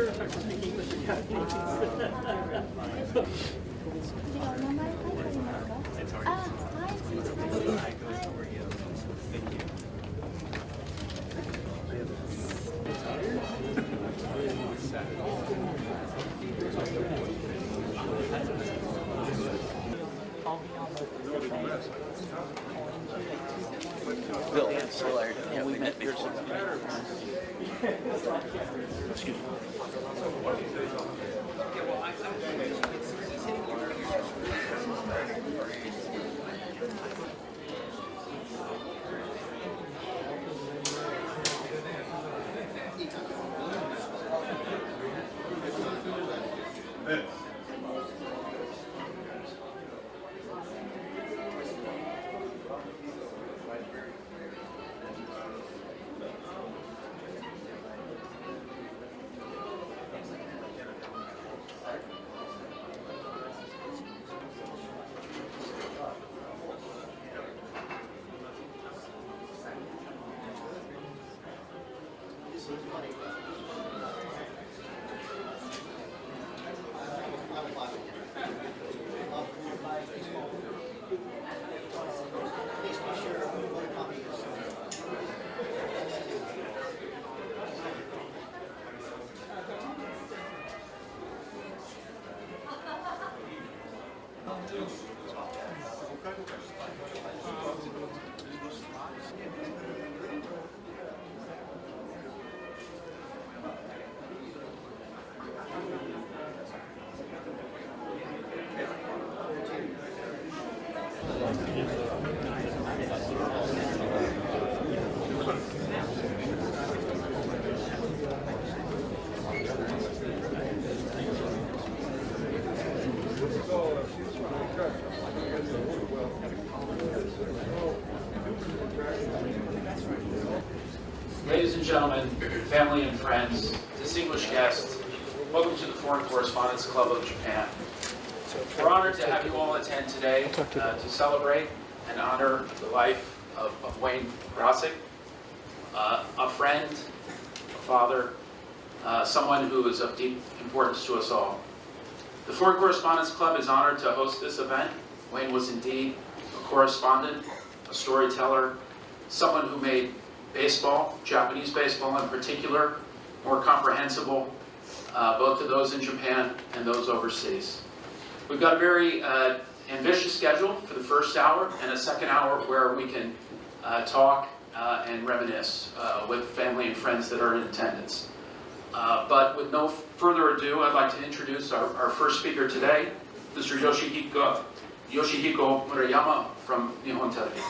sure if I can speak English or Japanese. It's hard. Thank you. Bill, yeah, we met before. Excuse me. Ladies and gentlemen, family and friends, distinguished guests, welcome to the Foreign Correspondents Club of Japan. We're honored to have you all attend today to celebrate and honor the life of Wayne Graczyk, a friend, a father, someone who is of deep importance to us all. The Foreign Correspondents Club is honored to host this event. Wayne was indeed a correspondent, a storyteller, someone who made baseball, Japanese baseball in particular, more comprehensible both to those in Japan and those overseas. We've got a very ambitious schedule for the first hour and a second hour where we can talk and reminisce with family and friends that are in attendance. But with no further ado, I'd like to introduce our first speaker today, Mr. Yoshihiko Murayama from Nihon Television.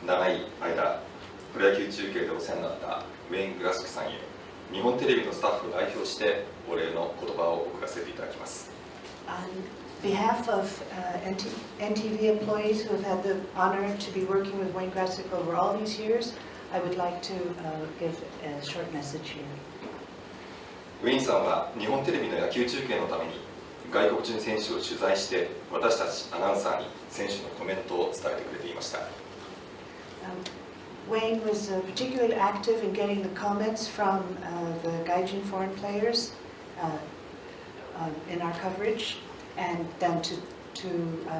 長い間プロ野球中継でお世話になったウェイン・グラシックさんへ日本テレビのスタッフを代表してお礼の言葉を送らせていただきます。 On behalf of NTV employees who have had the honor to be working with Wayne Graczyk over all these years, I would like to give a short message here. ウェインさんは日本テレビの野球中継のために外国人選手を取材して私たちアナウンサーに選手のコメントを伝えてくれていました。 Wayne was particularly active in getting the comments from the Gaijin foreign players in our coverage, and then to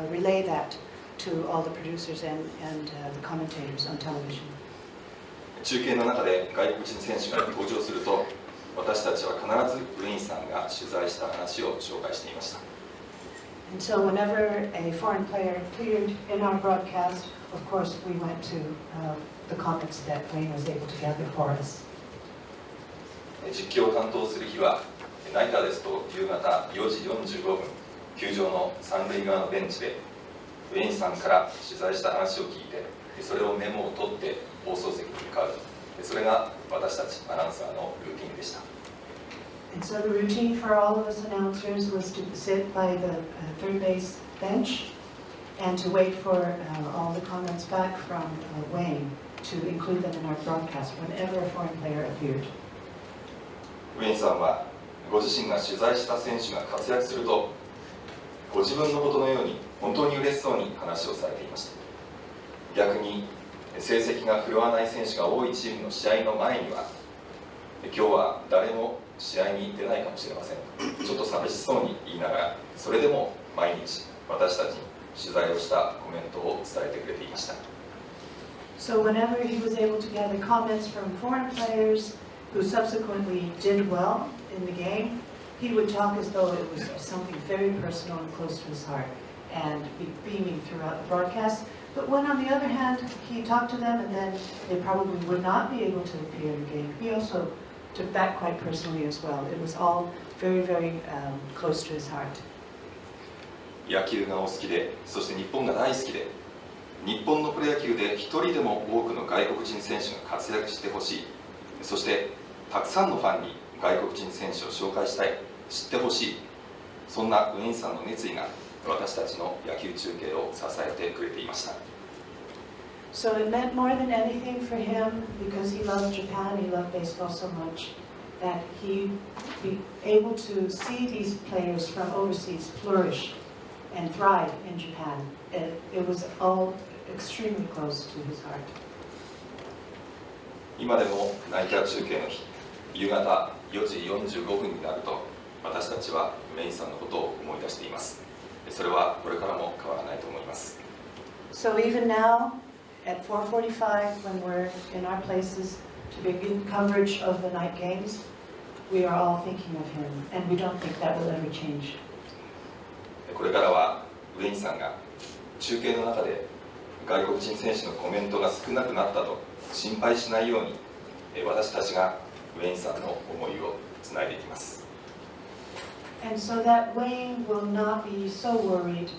relay that to all the producers and the commentators on television. 中継の中で外国人選手が登場すると私たちは必ずウェインさんが取材した話を紹介していました。 And so whenever a foreign player appeared in our broadcast, of course we went to the comments that Wayne was able to gather for us. 実況を担当する日はナイターですと夕方4時45分球場の三塁側のベンチでウェインさんから取材した話を聞いてそれをメモを取って放送席に向かうそれが私たちアナウンサーのルーティンでした。 And so the routine for all of us announcers was to sit by the third base bench and to wait for all the comments back from Wayne. to include them in our broadcast whenever a foreign player appeared. ウェインさんはご自身が取材した選手が活躍するとご自分のことのように本当に嬉しそうに話をされていました。逆に成績が振るわない選手が多いチームの試合の前には今日は誰も試合に出ないかもしれませんちょっと寂しそうに言いながらそれでも毎日私たちに取材をしたコメントを伝えてくれていました。 So whenever he was able to gather comments from foreign players who subsequently did well in the game, he would talk as though it was something very personal and close to his heart and be beaming throughout the broadcast. But when on the other hand, he talked to them and then they probably would not be able to appear in the game, he also took that quite personally as well. It was all very, very close to his heart. 野球がお好きで、そして日本が大好きで、日本のプロ野球で一人でも多くの外国人選手が活躍してほしい、そしてたくさんのファンに外国人選手を紹介したい、知ってほしい、そんなウェインさんの熱意が私たちの野球中継を支えてくれていました。 So it meant more than anything for him because he loved Japan, he loved baseball so much that he'd be able to see these players from overseas flourish and thrive in Japan. It was all extremely close to his heart. 今でもナイター中継の日、夕方4時45分になると私たちはウェインさんのことを思い出しています。それはこれからも変わらないと思います。 So even now, at 4:45, when we're in our places to begin coverage of the night games, we are all thinking of him, and we don't think that will ever change. これからはウェインさんが中継の中で外国人選手のコメントが少なくなったと心配しないように私たちがウェインさんの思いをつないでいきます。 And so that Wayne will not be so worried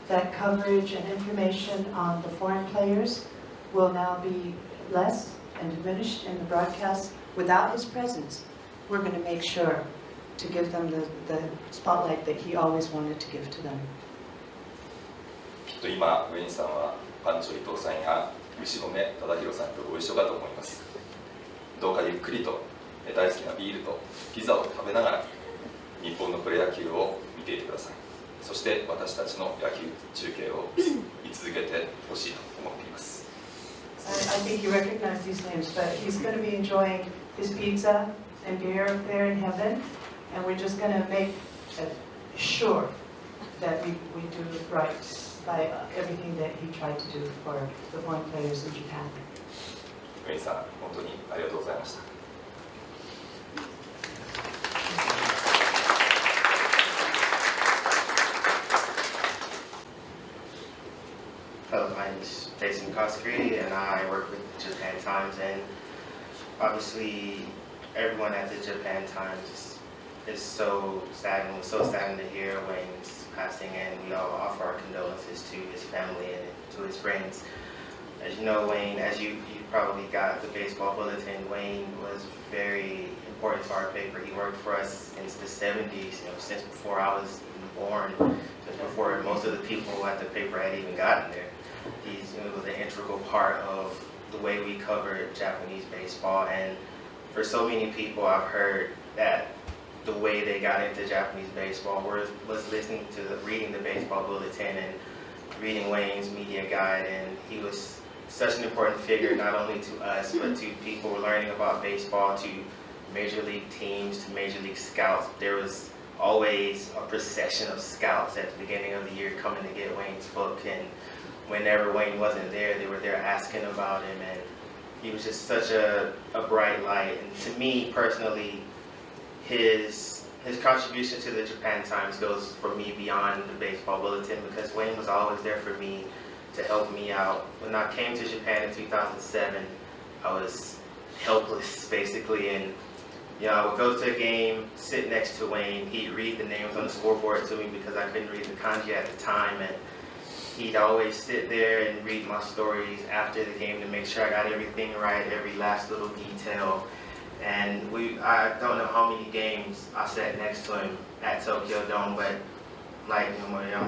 that coverage and information on the foreign players will now be less and diminished in the broadcast without his presence. We're going to make sure to give them the spotlight that he always wanted to give to them. きっと今ウェインさんはパンチョ伊藤さんや牛込忠宏さんとご一緒かと思います。どうかゆっくりと大好きなビールとピザを食べながら日本のプロ野球を見ていてください。そして私たちの野球中継を見続けてほしいと思っています。 I think you recognize these names, but he's going to be enjoying his pizza and beer up there in heaven, and we're just going to make sure that we do right by everything that he tried to do for the foreign players in Japan. ウェインさん、本当にありがとうございました。 Hello, my name is Jason Coskrey, and I work with Japan Times. And obviously, everyone at the Japan Times is so saddened. We're so saddened to hear Wayne's passing, and we all offer our condolences to his family and to his friends. As you know, Wayne, as you probably got the baseball bulletin, Wayne was very important to our paper. He worked for us since the 70s, since before I was even born, since before most of the people at the paper had even gotten there. He was an integral part of the way we covered Japanese baseball, and for so many people I've heard that the way they got into Japanese baseball was listening to reading the baseball bulletin and reading Wayne's media guide, and he was such an important figure not only to us but to people learning about baseball, to major league teams, to major league scouts. There was always a procession of scouts at the beginning of the year coming to get Wayne's book, and whenever Wayne wasn't there, they were there asking about him, and he was just such a bright light. And to me personally, his contribution to the Japan Times goes for me beyond the baseball bulletin, because Wayne was always there for me to help me out. When I came to Japan in 2007, I was helpless basically, and I would go to a game, sit next to Wayne. He'd read the names on the scoreboard to me because I couldn't read the kanji at the time, and he'd always sit there and read my stories after the game to make sure I got everything right, every last little detail. And I don't know how many games I sat next to him at Tokyo Dome, but like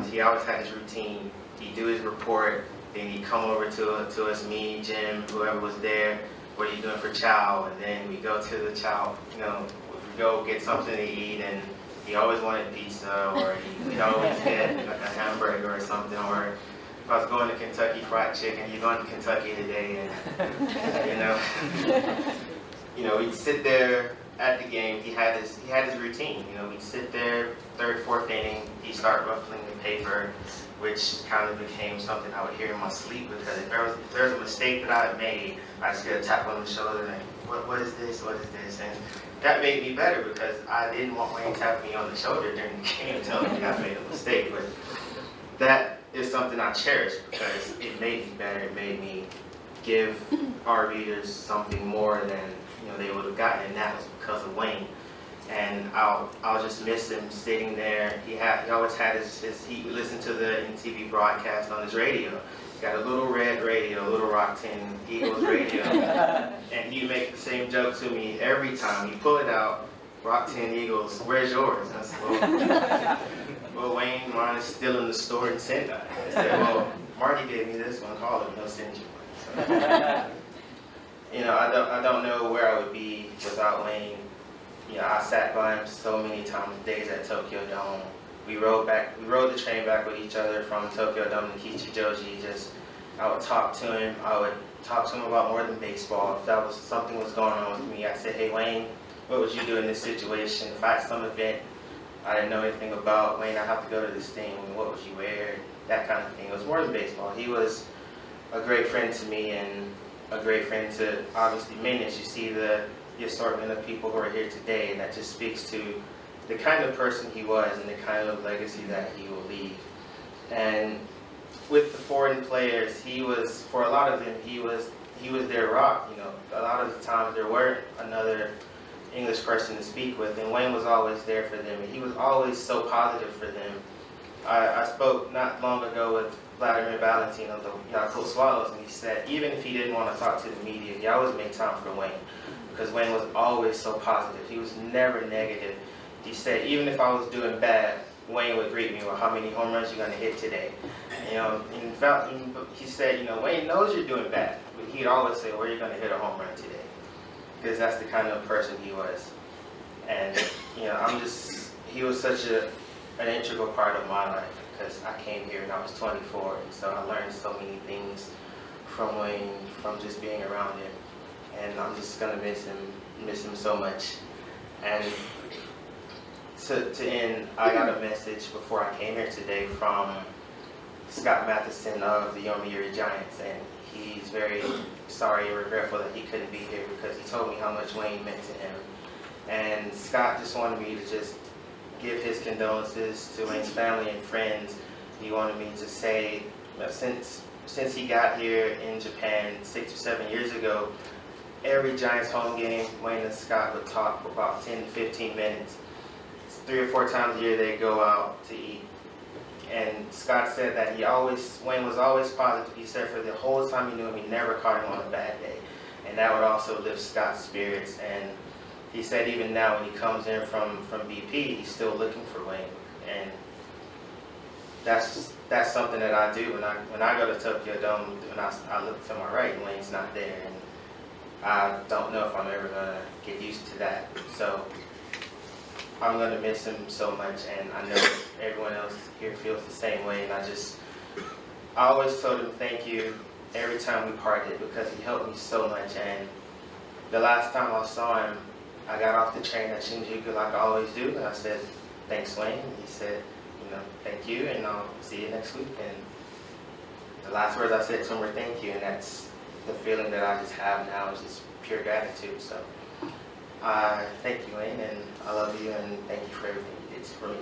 he always had his routine. He'd do his report, Then he'd come over to us, me, Jim, whoever was there. What are you doing for chow? And then we go to the chow, we go get something to eat, and he always wanted pizza, or he'd always get like a hamburger or something, or if I was going to Kentucky Fried Chicken, you're going to Kentucky today, and we'd sit there at the game. He had his routine. We'd sit there, third, fourth inning, he'd start ruffling the paper, which kind of became something I would hear in my sleep, because if there was a mistake that I had made, I'd just get a tap on the shoulder and what is this? What is this? And that made me better, because I didn't want Wayne tapping me on the shoulder during the game telling me I made a mistake. But that is something I cherish, because it made me better. It made me give our readers something more than they would have gotten, and that was because of Wayne. And I'll just miss him sitting there. He always had he listened to the MTV broadcast on his radio. He got a little red radio, a little Rakuten Eagles radio, and he'd make the same joke to me every time. He'd pull it out, Rakuten Eagles, where's yours? And I said, well, Wayne, mine is still in the store in Sendai. I said, well, Marty gave me this one, call him, he'll send you one. So, I don't know where I would be without Wayne. I sat by him so many times, days at Tokyo Dome. We rode the train back with each other from Tokyo Dome to Kichijoji. I would talk to him. I would talk to him about more than baseball. If something was going on with me, I'd say, hey Wayne, what would you do in this situation? If I had some event I didn't know anything about, Wayne, I have to go to this thing, what would you wear? That kind of thing. It was more than baseball. He was a great friend to me, and a great friend to, obviously, many. As you see the assortment of people who are here today, and that just speaks to the kind of person he was and the kind of legacy that he will leave. And with the foreign players, for a lot of them, he was their rock. A lot of the times there weren't another English person to speak with, and Wayne was always there for them, and he was always so positive for them. I spoke not long ago with Vladimir Valentin of the Yakult Swallows, and he said even if he didn't want to talk to the media, he always made time for Wayne, because Wayne was always so positive. He was never negative. He said even if I was doing bad, Wayne would greet me with, how many home runs you going to hit today? In fact, he said, Wayne knows you're doing bad, but he'd always say, where are you going to hit a home run today? Because that's the kind of person he was. And, he was such an integral part of my life, because I came here and I was 24, and so I learned so many things from Wayne, from just being around him. And I'm just going to miss him so much. And to end, I got a message before I came here today from Scott Matheson of the Yomiuri Giants, and he's very sorry and regretful that he couldn't be here, because he told me how much Wayne meant to him. And Scott just wanted me to just give his condolences to Wayne's family and friends. He wanted me to say that since he got here in Japan 6 or 7 years ago, every Giants home game, Wayne and Scott would talk for about 10 to 15 minutes. 3 or 4 times a year they'd go out to eat. And Scott said that Wayne was always positive. He said for the whole time he knew him, he never caught him on a bad day. And that would also lift Scott's spirits. And he said even now when he comes in from BP, he's still looking for Wayne. And that's something that I do when I go to Tokyo Dome. When I look to my right, Wayne's not there. And I don't know if I'm ever going to get used to that. So I'm going to miss him so much, and I know everyone else here feels the same way. And I always told him thank you every time we parted, because he helped me so much. And the last time I saw him, I got off the train at Shinjuku like I always do, and I said, thanks, Wayne. And he said, thank you, and I'll see you next week. And the last words I said to him were thank you, and that's the feeling that I just have now, is just pure gratitude. So thank you, Wayne, and I love you, and thank you for everything you did for me.